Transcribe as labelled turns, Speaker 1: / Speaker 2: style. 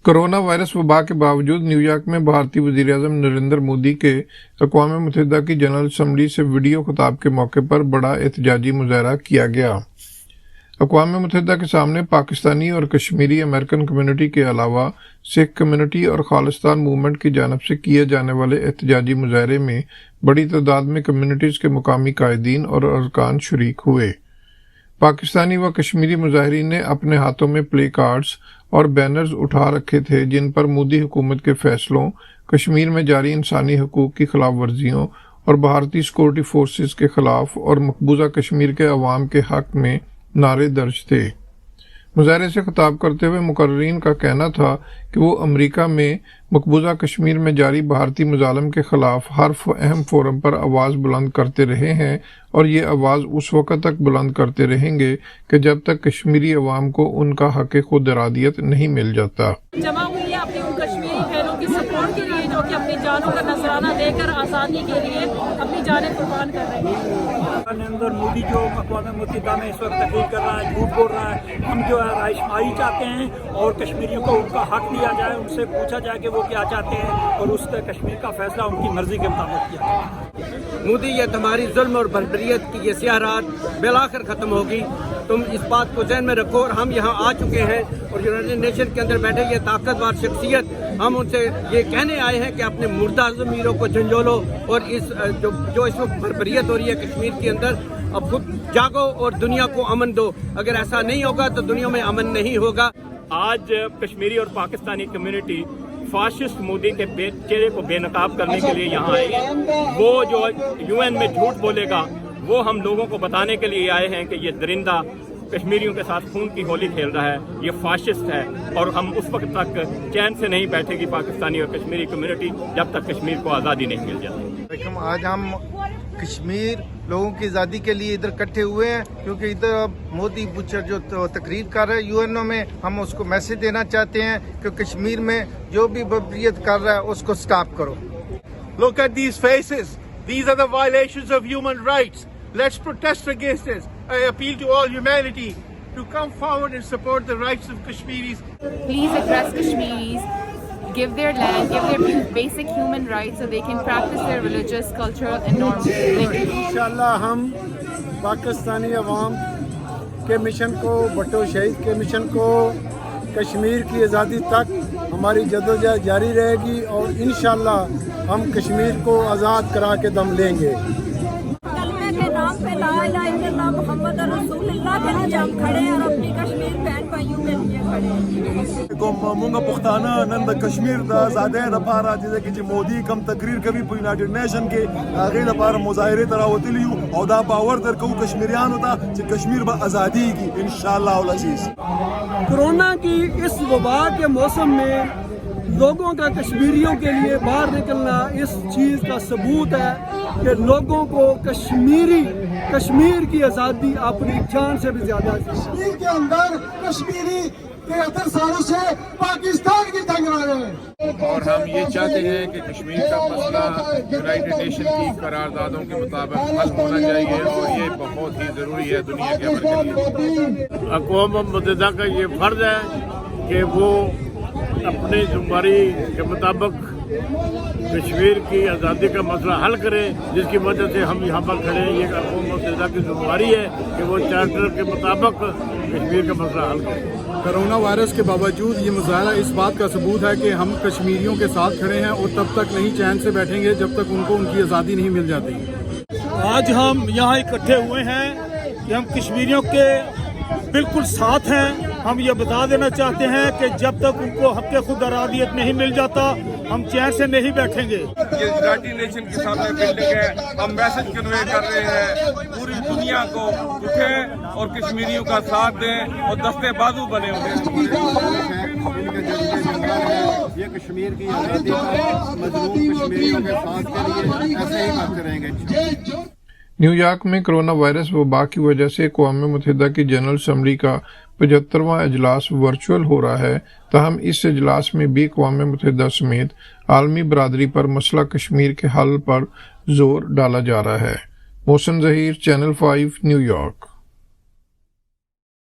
Speaker 1: Corona virus वबा के बावजूद न्यूयॉर्क में भारतीय वज़ीर-ए-आज़म नरेंद्र मोदी के अक़वाम मुत्तहिदा की जनरल असम्बली से वीडियो खिताब के मौके पर बड़ा एहतजाजी मुज़ाहरा किया गया। अक़वाम मुत्तहिदा के सामने पाकिस्तानी और कश्मीरी अमेरिकन कम्युनिटी के अलावा सिख कम्युनिटी और खालिस्तान मूवमेंट की जानिब से किए जाने वाले एहतजाजी मुज़ाहरे में बड़ी तादाद में कम्युनिटीज़ के मुकामी कायदीन और अरकान शरीक हुए। पाकिस्तानी व कश्मीरी मुजाहिरीन ने अपने हाथों में प्ले कार्ड्स और बैनर्स उठा रखे थे जिन पर मोदी हुकूमत के फैसलों, कश्मीर में जारी इंसानी हकूक़ की खिलाफ वर्जियों और भारतीय सिक्योरिटी फोर्सेस के खिलाफ और मकबूजा कश्मीर के अवाम के हक में नारे दर्ज थे। मुजाहरे से खिताब करते हुए मुकर्रीन का कहना था कि वो अमेरिका में मकबूजा कश्मीर में जारी भारतीय मज़ालिम के खिलाफ हर अहम फोरम पर आवाज़ बुलंद करते रहे हैं और ये आवाज़ उस वक़्त तक बुलंद करते रहेंगे कि जब तक कश्मीरी अवाम को उनका हक़ खुद इरादियत नहीं मिल जाता।
Speaker 2: जमा हुई है अपनी उन कश्मीरी बहनों की सपोर्ट के लिए जो कि अपनी जानों का नजराना देकर आज़ादी के लिए अपनी जानें कुर्बान कर रहे हैं।
Speaker 3: नरेंद्र मोदी जो अक़वाम मुत्तहिदा में इस वक्त तकरीर कर रहा है, झूठ बोल रहा है। हम जो है राइशमाही चाहते हैं और कश्मीरियों को उनका हक दिया जाए, उनसे पूछा जाए कि वो क्या चाहते हैं और उस कश्मीर का फैसला उनकी मर्जी के मुताबिक किया जाए।
Speaker 4: मोदी ये तुम्हारी जुल्म और बर्बरियत की ये स्याह रात बिलाखिर ख़त्म होगी। तुम इस बात को ज़हन में रखो और हम यहाँ आ चुके हैं और यूनाइटेड नेशन के अंदर बैठे ये ताकतवर शख्सियत, हम उनसे ये कहने आए हैं कि अपने मुर्दा ज़मीरों को झंझोलो और इस जो इस वक्त बर्बरियत हो रही है कश्मीर के अंदर, अब खुद जागो और दुनिया को अमन दो। अगर ऐसा नहीं होगा तो दुनिया में अमन नहीं होगा।
Speaker 5: आज कश्मीरी और पाकिस्तानी कम्युनिटी फाशिस्ट मोदी के चेहरे को बेनकाब करने के लिए यहाँ आई है। वो जो यूएन में झूठ बोलेगा वो हम लोगों को बताने के लिए आए हैं कि ये दरिंदा कश्मीरियों के साथ खून की होली खेल रहा है, ये फाशिस्ट है और हम उस वक्त तक चैन से नहीं बैठेगी पाकिस्तानी और कश्मीरी कम्युनिटी जब तक कश्मीर को आज़ादी नहीं मिल जाती।
Speaker 6: आज हम कश्मीर लोगों की आज़ादी के लिए इधर इकट्ठे हुए हैं क्योंकि इधर मोदी बुचर जो तकरीर कर रहे हैं यूएनओ में, हम उसको मैसेज देना चाहते हैं कि कश्मीर में जो भी बर्बरियत कर रहा है उसको स्टॉप करो।
Speaker 7: Look at these faces. These are the violations of human rights. Let's protest against this. I appeal to all humanity to come forward and support the rights of Kashmiris.
Speaker 8: Please address Kashmiris, give their land, give their basic human rights so they can practice their religious, cultural and norms.
Speaker 9: इंशाल्लाह हम पाकिस्तानी अवाम के mission को, भुट्टो शहीद के mission को, कश्मीर की आज़ादी तक हमारी जदोजहद जारी रहेगी और इंशाल्लाह हम कश्मीर को आज़ाद करा के दम लेंगे।
Speaker 2: कलमे के नाम पे ला इलाहा इल्लल्लाह मुहम्मद रसूलुल्लाह के लिए हम खड़े हैं और अपनी कश्मीर बहन भाइयों के लिए खड़े हैं।
Speaker 10: मोंगा पुख्ताना नंद कश्मीर दा ज़ादे रफारा जिसे कि मोदी कम तकरीर कभी यूनाइटेड नेशन के आगे रफार मुजाहिरे तरावतिलियू और दा पावर दर को कश्मीरियान होता कि कश्मीर बा आज़ादी की इंशाअल्लाह उल अज़ीज़।
Speaker 9: कोरोना की इस वबा के मौसम में लोगों का कश्मीरियों के लिए बाहर निकलना इस चीज़ का सबूत है कि लोगों को कश्मीर की आज़ादी अपनी जान से भी ज़्यादा है।
Speaker 11: कश्मीर के अंदर कश्मीरी 73 सालों से पाकिस्तान की तंग रहे हैं
Speaker 12: और हम ये चाहते हैं कि कश्मीर का मसला यूनाइटेड नेशन की करारदादों के मुताबिक हल होना चाहिए और ये बहुत ही ज़रूरी है दुनिया के अमन के लिए।
Speaker 5: अक़वाम मुत्तहिदा का ये फर्ज है कि वो अपनी ज़िम्मेदारी के मुताबिक कश्मीर की आज़ादी का मसला हल करें, जिसकी वजह से हम यहाँ पर खड़े हैं। ये अक़वाम मुत्तहिदा की ज़िम्मेदारी है कि वो चार्टर के मुताबिक कश्मीर का मसला हल करें।
Speaker 13: कोरोना वायरस के बावजूद ये मुजाहरा इस बात का सबूत है कि हम कश्मीरियों के साथ खड़े हैं और तब तक नहीं चैन से बैठेंगे जब तक उनको उनकी आज़ादी नहीं मिल जाती।
Speaker 9: आज हम यहाँ इकट्ठे हुए हैं कि हम कश्मीरियों के बिल्कुल साथ हैं। हम ये बता देना चाहते हैं कि जब तक उनको हक़ खुद इरादियत नहीं मिल जाता हम चैन से नहीं बैठेंगे।
Speaker 12: ये यूनाइटेड नेशन के सामने बिल्डिंग है, हम मैसेज कन्वे कर रहे हैं पूरी दुनिया को उठें और कश्मीरियों का साथ दें और दस्ते बाजू बने हुए।
Speaker 6: ये कश्मीर की आज़ादी का मजलूम कश्मीरियों के साथ के लिए ऐसे ही करते रहेंगे।
Speaker 1: न्यूयॉर्क में कोरोना वायरस वबा की वजह से अक़वाम मुत्तहिदा की जनरल असम्बली का 75वां इजलास वर्चुअल हो रहा है, ताहम इस इजलास में भी अक़वाम मुत्तहिदा समेत आलमी बरादरी पर मसला कश्मीर के हल पर जोर डाला जा रहा है। Mohsin Zaheer, channel 5, New York.